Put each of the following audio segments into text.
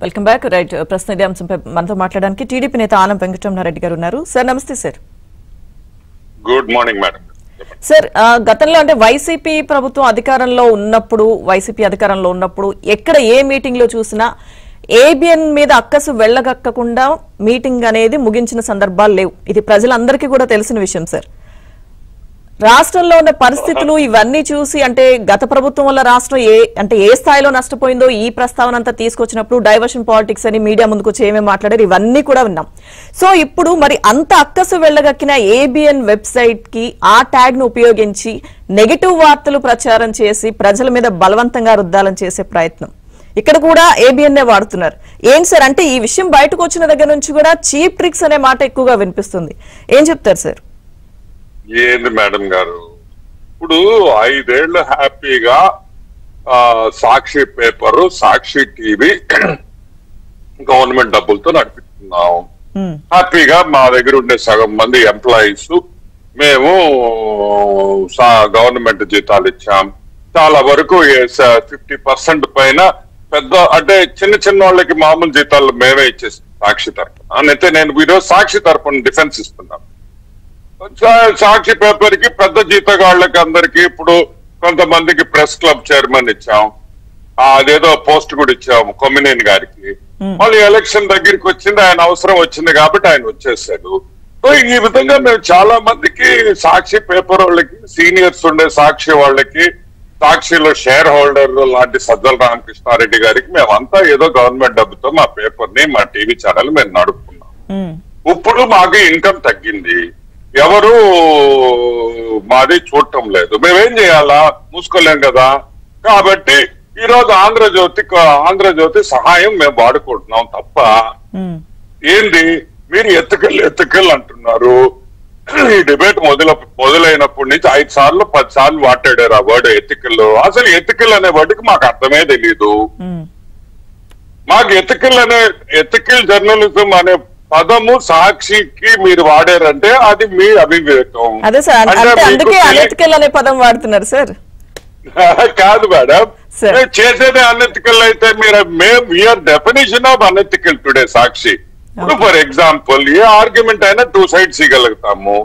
Welcome back. Right, ప్రస్తుతం ఇదే అంశంపై మనతో మాట్లాడడానికి టీడీపీ నేత ఆనం వెంకటరమణారెడ్డి గారు ఉన్నారు. సార్ నమస్తే sir. Good morning madam. Sir, గతంలో అంటే వైసీపీ అధికారంలో ఉన్నప్పుడు ఎక్కడ ఏ మీటింగ్ లో చూసినా ఏబిఎన్ మీద అక్కసు వెళ్లగక్కకుండా మీటింగ్ అనేది ముగించిన సందర్భాలు లేవు. ఇది ప్రజలందరికీ కూడా తెలిసిన విషయం సార్. రాష్ట్రంలో ఉన్న పరిస్థితులు ఇవన్నీ చూసి అంటే గత ప్రభుత్వం వల్ల రాష్ట్రం ఏ స్థాయిలో నష్టపోయిందో ఈ ప్రస్తావన అంతా తీసుకొచ్చినప్పుడు డైవర్షన్ పాలిటిక్స్ అని మీడియా ముందుకు వచ్చి ఏమేమి మాట్లాడారు ఇవన్నీ కూడా విన్నాం. సో ఇప్పుడు మరి అంత అక్కసు వెళ్లగక్కిన ఏబిఎన్ వెబ్సైట్ కి ఆ ట్యాగ్ ను ఉపయోగించి నెగటివ్ వార్తలు ప్రచారం చేసి ప్రజల మీద బలవంతంగా రుద్దాలని చేసే ప్రయత్నం ఇక్కడ కూడా ఏబిఎన్ వాడుతున్నారు. ఏంటి సార్, అంటే ఈ విషయం బయటకు వచ్చిన దగ్గర నుంచి కూడా చీప్ ట్రిక్స్ అనే మాట ఎక్కువగా వినిపిస్తుంది. ఏం చెప్తారు సార్? ఏంది మేడం గారు, ఇప్పుడు 5 ఏళ్లు హ్యాపీగా సాక్షి పేపరు, సాక్షి టీవీ గవర్నమెంట్ డబ్బులతో నడిపిస్తున్నాం. హ్యాపీగా మా దగ్గర ఉండే సగం మంది ఎంప్లాయీస్ మేము గవర్నమెంట్ జీతాలు ఇచ్చాం. చాలా వరకు 50% పైన పెద్ద అంటే చిన్న వాళ్ళకి మామూలు జీతాలు మేమే ఇచ్చేస్తాం సాక్షి తరఫున. అయితే నేను ఈరోజు సాక్షి తరఫున డిఫెన్స్ ఇస్తున్నాను. సాక్షి పేపర్ కి పెద్ద జీతగాళ్ళకి అందరికి ఇప్పుడు కొంతమందికి ప్రెస్ క్లబ్ చైర్మన్ ఇచ్చాం, అదేదో పోస్ట్ కూడా ఇచ్చాము కొమ్మినేని గారికి. మళ్ళీ ఎలక్షన్ దగ్గరికి వచ్చింది, ఆయన అవసరం వచ్చింది కాబట్టి ఆయన వచ్చేసాడు. సో ఈ విధంగా మేము చాలా మందికి సాక్షి పేపర్ వాళ్ళకి, సీనియర్స్ ఉండే సాక్షి వాళ్ళకి, సాక్షిలో షేర్ హోల్డర్ లాంటి సజ్జల రామకృష్ణారెడ్డి గారికి మేమంతా ఏదో గవర్నమెంట్ డబ్బుతో మా పేపర్ ని, మా టీవీ ఛానల్ మేము నడుపుకున్నాం. ఇప్పుడు మాకు ఇన్కమ్ తగ్గింది, ఎవరు మాది చూడటం లేదు. మేమేం చేయాలా, మూసుకోలేం కదా. కాబట్టి ఈ రోజు ఆంధ్రజ్యోతి సహాయం మేము వాడుకుంటున్నాం తప్ప ఏంది మీరు ఎత్తుకెళ్ళి అంటున్నారు. ఈ డిబేట్ మొదలైనప్పటి నుంచి 5 సార్లు 10 సార్లు మాట్లాడారు ఆ వర్డ్ ఎత్తుకెళ్ళు. అసలు ఎత్తుకెళ్ళు అనే వర్డ్కి మాకు అర్థమే తెలీదు. మాకు ఎథికల్ జర్నలిజం అనే పదము సాక్షికి మీరు వాడారంటే అది మీ అవివేకం. అదే సార్, అందుకే అనెతికల్ అనే పదం వాడుతున్నారు సార్. కాదు మేడం, చేసేదే అనెతికల్ అయితే మీరు డెఫినేషన్ ఆఫ్ అనెతికల్ టుడే సాక్షి. ఇప్పుడు ఫర్ ఎగ్జాంపుల్ ఏ ఆర్గ్యుమెంట్ అయినా 2 sides ఇవ్వగలుగుతాము.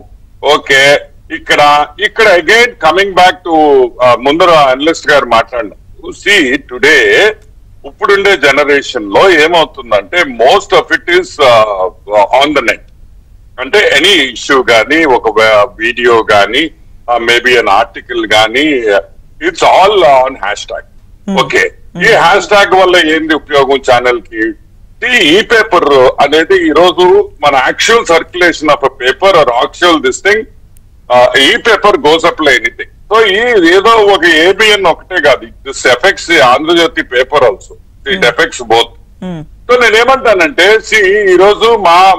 ఓకే, ఇక్కడ అగైన్ కమింగ్ బ్యాక్ టు ముందర అనలిస్ట్ గారు మాట్లాడినారు. సి టుడే ఇప్పుడుండే జనరేషన్ లో ఏమవుతుందంటే most of it is on the net. అంటే ఎనీ ఇష్యూ గానీ, ఒక వీడియో గానీ, మేబీ అన్ ఆర్టికల్ గానీ, it's all on hash tag. Okay, ఈ హ్యాష్ ట్యాగ్ వల్ల ఏంది ఉపయోగం ఛానల్ కి? ఈ పేపర్ అనేది ఈ రోజు మన actual circulation of paper are actual this thing, ఈ పేపర్ గోస్ అప్ లో ఎనీథింగ్. సో ఏదో ఒక ఏబిఎన్ ఒకటే కాదు, this effects Andhra Jyothi paper also, it effects both. So నేనేమంటానంటే ఈ రోజు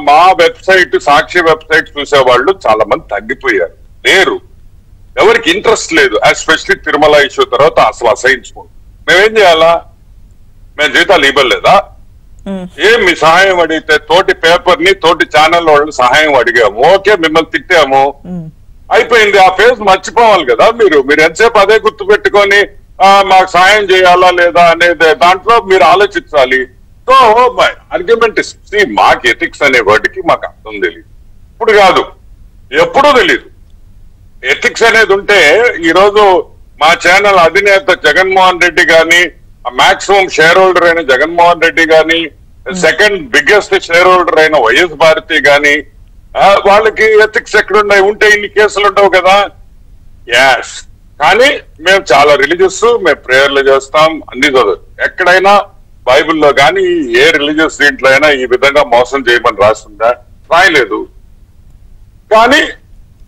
మా వెబ్సైట్, సాక్షి వెబ్సైట్ చూసేవాళ్ళు చాలా మంది తగ్గిపోయారు, లేరు, ఎవరికి ఇంట్రెస్ట్ లేదు. ఎస్పెషల్లీ తిరుమల ఇష్యూ తర్వాత అసలు అసహించుకుంటాం. మేమేం చేయాలా? మేము జీతాలు ఇవ్వలేదా? మీ సహాయం అడిగితే తోటి పేపర్ ని, తోటి ఛానల్ వాళ్ళు సహాయం అడిగాము, ఓకే మిమ్మల్ని తిట్టాము, అయిపోయింది. ఆ ఫేజ్ మర్చిపోవాలి కదా. మీరు ఎంతసేపు అదే గుర్తు పెట్టుకొని మాకు సహాయం చేయాలా లేదా అనేది దాంట్లో మీరు ఆలోచించాలి. సో ఆర్గ్యుమెంట్ మాకు ఎథిక్స్ అనే వర్డ్కి మాకు అర్థం తెలియదు, ఇప్పుడు కాదు ఎప్పుడూ తెలియదు. ఎథిక్స్ అనేది ఉంటే ఈరోజు మా ఛానల్ అధినేత జగన్మోహన్ రెడ్డి గాని, మాక్సిమం షేర్ హోల్డర్ అయిన జగన్మోహన్ రెడ్డి గాని, సెకండ్ బిగ్గెస్ట్ షేర్ హోల్డర్ అయిన వైఎస్ భారతి గాని, వాళ్ళకి ఎథిక్స్ ఎక్కడున్నాయి? ఉంటే ఇన్ని కేసులు ఉండవు కదా. యాస్, కానీ మేము చాలా రిలీజియస్, మేము ప్రేయర్లు చేస్తాం, అన్ని చదువు. ఎక్కడైనా బైబిల్లో కానీ ఏ రిలీజియస్ దీంట్లో అయినా ఈ విధంగా మోసం చేయమని రాస్తుందా? రాయలేదు. కానీ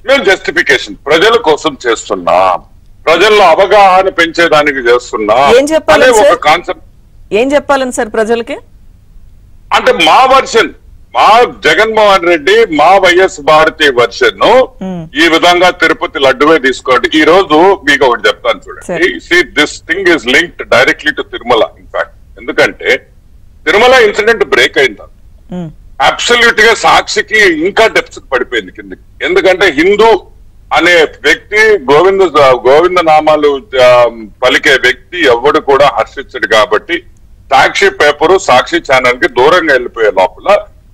మేము జస్టిఫికేషన్ ప్రజల కోసం చేస్తున్నాం, ప్రజల్లో అవగాహన పెంచేదానికి చేస్తున్నాం. ఒక కాన్సెప్ట్ ఏం చెప్పాలని సార్ ప్రజలకి? అంటే మా వర్షన్, మా జగన్మోహన్ రెడ్డి, మా వైఎస్ భారతి వర్షన్ ఈ విధంగా తిరుపతి లడ్డువే తీసుకోండి. ఈ రోజు మీకు ఒకటి చెప్తాను చూడండి. This thing is linked directly to Tirumala. In fact ఎందుకంటే తిరుమల ఇన్సిడెంట్ బ్రేక్ అయింది, అబ్సల్యూట్ గా సాక్షికి ఇంకా డెప్త్ పడిపోయింది కిందకి. ఎందుకంటే హిందూ అనే వ్యక్తి, గోవింద నామాలు పలికే వ్యక్తి ఎవడు కూడా హర్షించడు కాబట్టి సాక్షి పేపరు సాక్షి ఛానల్ కి దూరంగా వెళ్ళిపోయే లోపల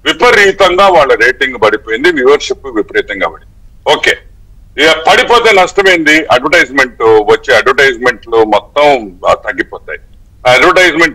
విపరీతంగా వాళ్ళ రేటింగ్ పడిపోయింది, వ్యూవర్షిప్ విపరీతంగా పడింది. ఓకే, పడిపోతే నష్టమైంది, అడ్వర్టైజ్మెంట్ వచ్చే అడ్వర్టైజ్మెంట్లు మొత్తం తగ్గిపోతాయి. అడ్వర్టైజ్మెంట్